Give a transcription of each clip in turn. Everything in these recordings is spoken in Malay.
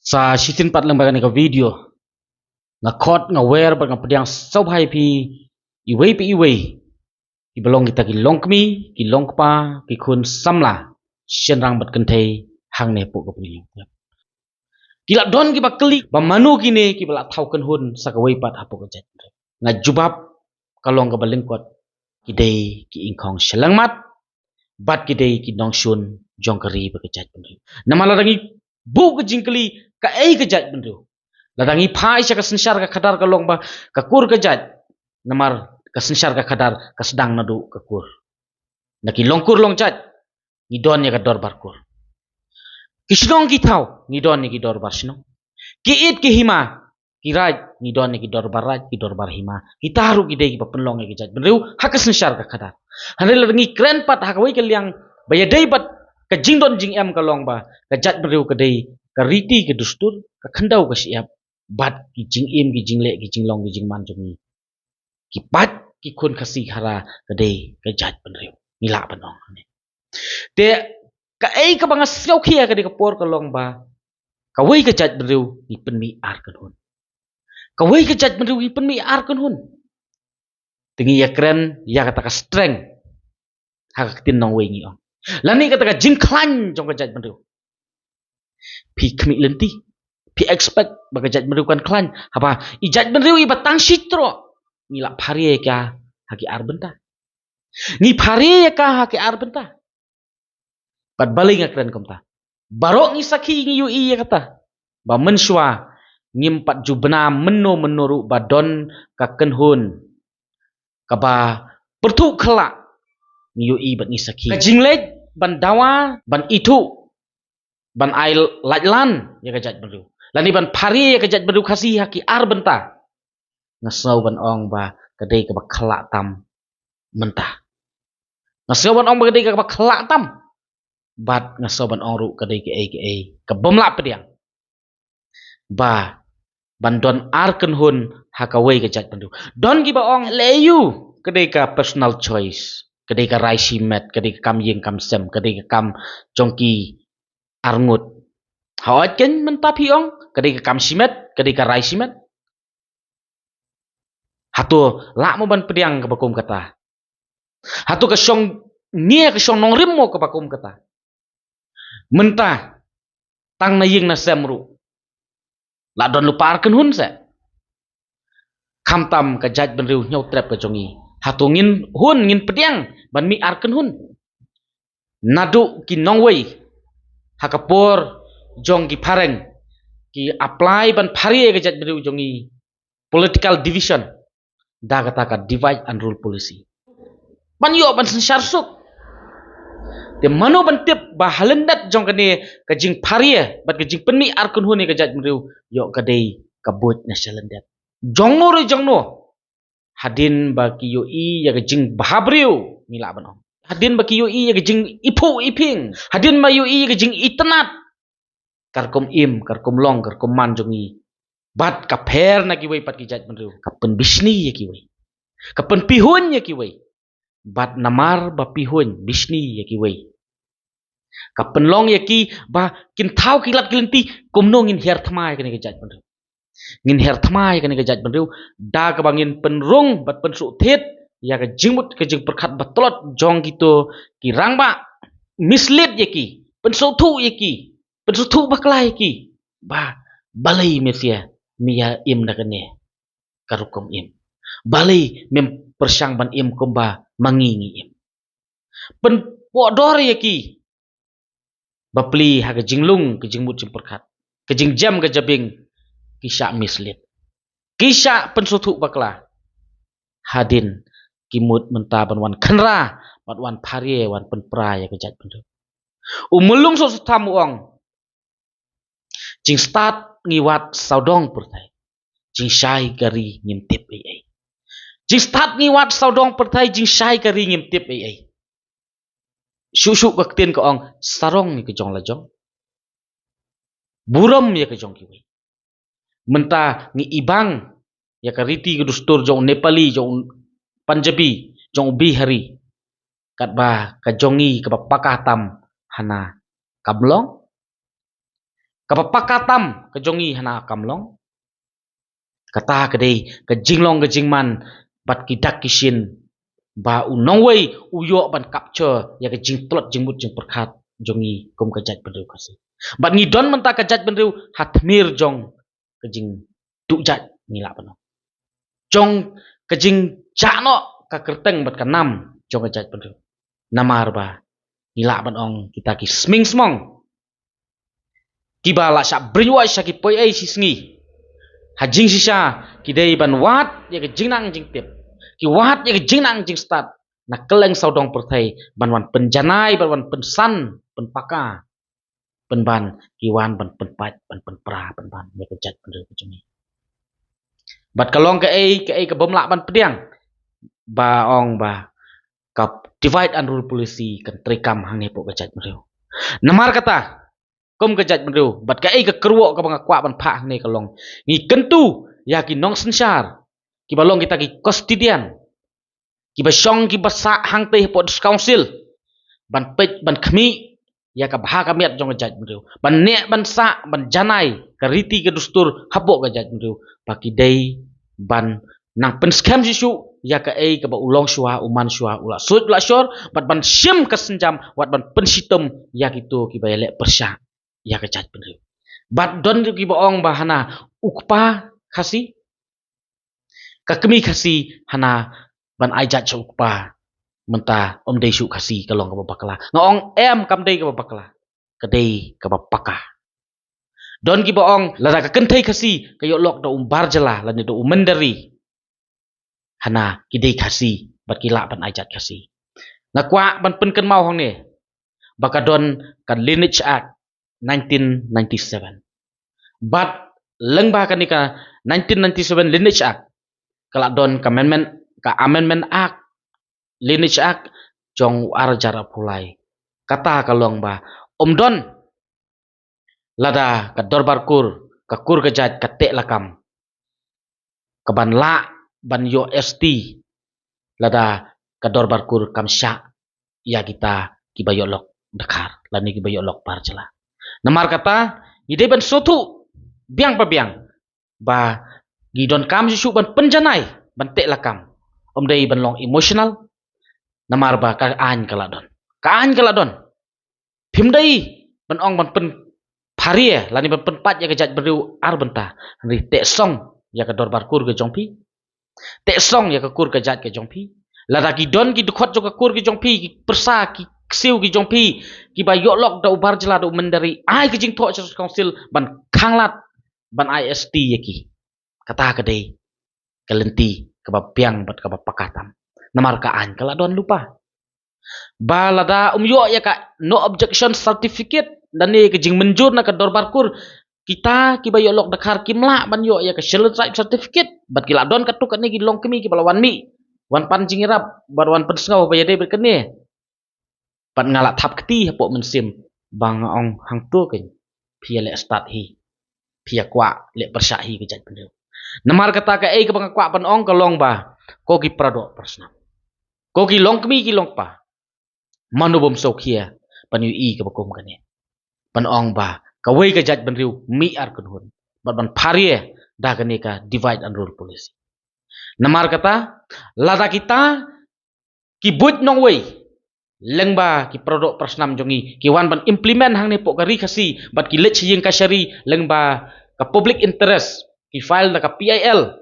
Sa shitin pat lang baga ni ka video nga khot nga wer ba nga pediang sob hai pi iwei i belong kita ki longkmi ki longpa ki khun samla shenrang bat kenthei hang ne pu ka puli kila don ki ba klik ba manu ki ne ki bala thau kan hun sa ka wei pat hapu ka jet nga jubab kalong ka balingkot ki dei ki ingkhong shelangmat bat ki dei ki nong shun jongkari ba ka jet namala rangi bu ka jingkali ka ei ka jet benru ladangi phai sya ka sensar ka khadar ka long ba ka kur ka jet namar ka sensar ka khadar ka sedang nadu ka kur naki longkur long jet ni don ya ka dor bar kur kisnong ki thau ni don ni ki dor bar sino ki it ki hima ki raj ni don ni ki dor bar raj ki dor bar hima ki taru ki dei ki penlong ki jet benru hak sensar ka khadar hanel ladangi kren pat hak wei ka liang baya dei bat ka jing don jing em ka long ba ka jet benru ka dei ka riti ka dustur ka khandau ka siap bat ki jing im ki jing le ki jing long ki jing man jong ni ki pat ki khun khasi khara ka dei ka jet benru ni la banong te ka ei ka banga siau khia ka dei ka por ka long ba ka wei ka jet benru ni penmi ar kan hun ka wei ka jet benru ni penmi ar kan hun tingi ya kren ya kata ka strength hak tin nong wei ni ong lani kata ka jing klan jong ka jet benru pi khmi lenti pi expect baga jaj merukan klan apa i jaj benriu i batang sitro ni la phari ka haki arbenta ni phari ka haki arbenta pat baling akren komta barok ni sakhi ni yu i kata ba menswa ngim pat jubna menno menuru badon ka kenhun ka ba pertu khla ni yu i bat ni sakhi ka jinglej ban dawa ban itu ban ail lajlan ya ka jaj benriu lani ban phari ka jaj beru khasi haki ar benta ngasau ban ong ba kadai ka ba khala tam mentah ngasau ban ong ba kadai ka ba khala tam bat ngasau ban ong ru kadai ke ai ka bomla pediang ba ban don ar kan hun hakawai ka jaj beru don gi ba ong leyu kadai ka personal choice kadai ka raisi met kadai ka kam yeng kam sem kadai ka kam jongki arngut hawat ken mentah piong kadai ka kam simet kadai ka rai simet hatu lak mo ban pediang ka bakum kata hatu ka syong nia ka syong nong rim mo ka bakum kata mentah tang na ying na semru la don lupar kan hun se kham tam ka jaj ben riu nyau trap ka jongi hatu ngin hun ngin pediang ban mi ar kan hun nadu ki nong wei hakapor jong ki phareng ki apply ban phari ka jaj ben riu jongi political division da kata ka divide and rule policy ban yo ban sensar suk te mano ban tip ba halendat jong kane ka jing pharia bat ka jing penmi ar kun huni ka jaj mriu yo ka dei ka bot na shalendat jongno re jongno hadin ba ki yo i ya ka jing bahabriu mila ban hadin ba ki yo i ya ka jing ipu iping hadin ma yo i ya ka jing itnat karkom im karkom long karkom man jongi bat ka pher na ki wei pat ki jaj mriu ka pen bisni ya ki wei ka pen pihun ya ki wei bat namar ba pihun bisni ya ki wei ka penlong ya ki ba kin thau ki lat kilinti kumno ngin her thmai ka ni ka jaj benriu ngin her thmai ka ni ka jaj benriu da ka bangin penrung bat pensu thet ya ka jingmut ka jing perkhat batlot jong gitu ki rangba mislead ya ki pensu thu ya ki pensu thu baklai ki ba balai mesia miya im na ka ne karukom im balai mem persyang ban im kumba mangingi im pen podor ya ki bapli ha ka jinglung ka jingmut jing perkhat ka jingjam ka jabing kisha mislead kisha pensuthu bakla hadin kimut mentaban wan khanra bat wan pharie wan penpra ya ka jaj bendu umulung so tamu ong jing start ngiwat saudong pertai jing shai gari ngimtip ai jing start ngiwat saudong pertai jing shai gari ngimtip ai susu baktin ko ong sarong ni ke jong la jong buram ya ke jong ki wei menta ni ibang ya ka riti ke dustur jong nepali jong punjabi jong bihari kat ba ka jongi ka pakah tam hana kablong Kapapakatam kejongi hana kamlong. Kata kedai kejinglong kejingman bat kidak kishin ba unongwei uyo ban capture ya kejing tlot jingmut jing perkat jongi kum kejat bendeu kasi. Bat ngidon menta kejat bendeu hatmir jong kejing dukjat ngilak pano. Jong kejing jakno ka kerteng bat kanam jong kejat bendeu. Namar ba ngilak banong kita ki sming smong. Kiba la syak briwa syak ki poi ai sisngi. Hajing sisa kidai ban wat ya kejing nang jing tip. Ki wat ya kejing nang jing start. Na keleng saudong perthai ban penjanai ban pensan penpaka penban kiwan ban penpat ban penpra ban ya kejat bendeu kejungi. Bat kalong ke ai ke bomlak ban pediang ba ong ba kap divide and rule policy kan trikam hang ne pok kejat bendeu. Namar kata kum kejat bendeu bat ke ai ke keruok ke bangakwa ban pha hang ne kalong ngi kentu ya ki nong sensar ki balong kita ki kostidian ki basong ki basa hang teh pot council ban pej ban khmi ya ka bha ka miat jong kejat bendeu ban ne ban sa ban janai ka riti ke dustur habok kejat bendeu paki dei ban nang pen scam sisu ya ka ai ka ba ulong shua uman shua ula sut ula shor bat ban sim ka senjam wat ban pen sitem ya kitu ki ba lek persya ya kejat bendeu bat don ki ba ong ba hana ukpa khasi ka kemi khasi hana ban ajat ukpa menta om dei su khasi kalong ka bakla ngong em kam dei ka bakla ka dei ka pakah don ki boong la ka kentai khasi ka yo lok do barjala la ni do mendari hana ki dei khasi bat kila ban ajat khasi ngakwa ban penken mau hong ne bakadon kan lineage act 1997 bat lengba kan ni ka 1997 lineage act kala don ka amendment act lineage act jong arjara pulai kata kalong ba omdon lada ka dorbar kur ka kur kejat ka tek lakam ka ban la ban yo st lada ka dorbar kur kam sya ya kita ki bayolok dakar lani ki bayolok parjala namar kata ide ban sotu biang pa biang ba gidon kam sisu ban penjanai ban tek lakam om dei ban long emotional namar ba ka an kaladon pimdai ban ong ban pen parie lani ban penpat ya kejat beriu ar benta ri tek song ya ka dorbar kur ke jongpi tek song ya ka kur kejat ke jongpi lada ki don ki dukhot jo ka kur ke jongpi ki persa ki siu ki jongpi ki ba yoklok da ubar jela da mendari ai ke jing tho council ban khanglat ban ist yaki kata ka dei kalenti ka ba piang bat ka ba pakatam namar ka an kala don lupa balada yo ya ka no objection certificate dan ni ke jing menjur na ka dorbar kur kita ki ba yolok dakar kimla ban yo ya ka shell certificate bat kila don ka tu ka ni ki long kemi ki balawan mi wan pan jingirap bar wan pen sngau ba yade berkene pat ngalak thap keti hapok mensim bang ong hang tu ke pia le start hi pia kwa le persya hi ke jat bendeu namar kata ka ai ke bang kwa pan ong ka long ba ko ki prado persna ko ki long kemi ki long pa manu bom sokia pan yu i ke bakom kane pan ong ba ka wei ke jat bendeu mi ar kunhun bat ban pharie da kane ka divide and rule policy namar kata lada kita ki but nong wei lengba ki produk persnam jongi ki wan ban implement hang ne pok kari khasi bat ki lech yeng kasyari lengba ka public interest ki file da ka PIL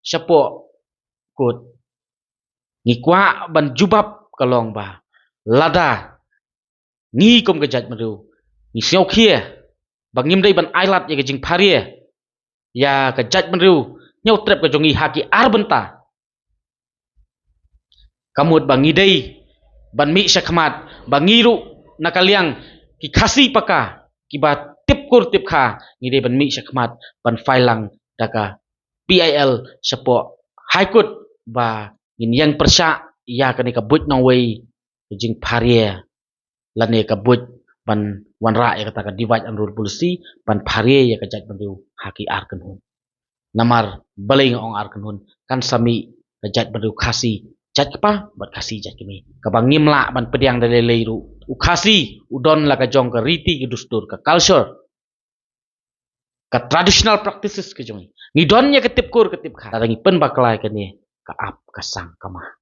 syapo kut ngi kwa ban jubab kalong ba lada ngi kom kejat meru ngi siau khie bangim dei ban ailat ya kejing pharie ya kejat meru nyau trep ka jongi haki arbenta kamut bangi dei ban mi syakmat bangiru nakaliang ki khasi paka ki ba tip kur tip kha ngi dei ban mi syakmat ban failang daka PIL syapo high court ba ngin yang persya ya kani ka but nong wei jing pharie lane ka but ban wan ra ya kata ka divide and rule policy ban pharie ya ka jat bandu haki ar kan hun namar balai ong ar kan hun kan sami ka jat bandu khasi jat pa bat khasi jat kimi ka bangim la ban pediang dale leiru u khasi udon la ka jong ka riti ki dustur ka culture ka traditional practices ke jong ni donnya ketip kur ketip kha ta ngi pen baklai ke ni ka ap ka sang kamah